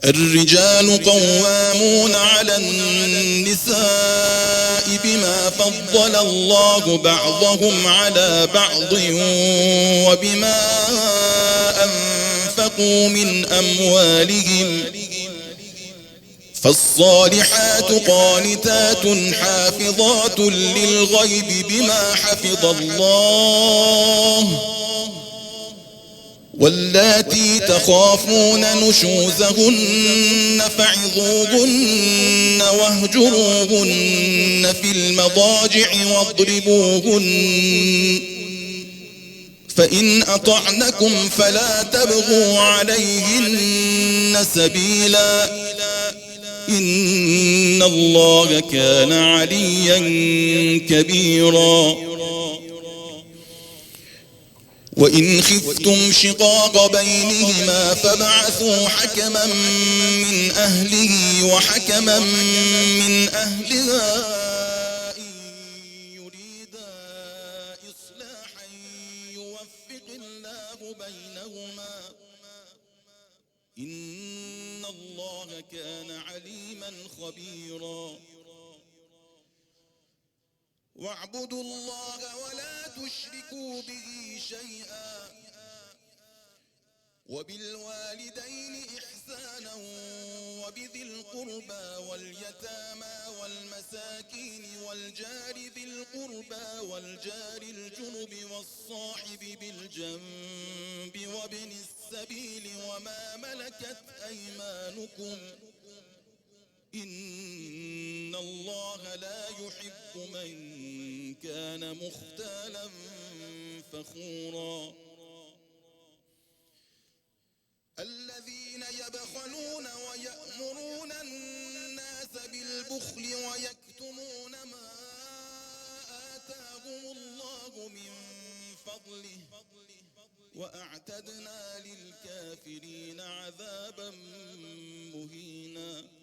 الرجال قوامون على النساء بما فضل الله بعضهم على بعض وبما أنفقوا من أموالهم فالصالحات قانتات حافظات للغيب بما حفظ الله واللاتي تخافون نشوزهن فعظوهن واهجروهن في المضاجع واضربوهن فإن أطعنكم فلا تبغوا عليهن سبيلا إن الله كان عليا كبيرا وإن خفتم شقاق بينهما فابعثوا حكما من أهله وحكما من أهلها إن يريدا إصلاحا يوفق الله بينهما إن الله كان عليما خبيرا واعبدوا الله ولا تشركوا به شيئا وبالوالدين إحسانا وبذي القربى واليتامى والمساكين والجار ذي القربى والجار الجنب والصاحب بالجنب وابن السبيل وما ملكت أيمانكم إن الله لا يحب من كان مختالا فخورا الذين يبخلون ويأمرون الناس بالبخل ويكتمون ما آتاهم الله من فضله وأعتدنا للكافرين عذابا مهينا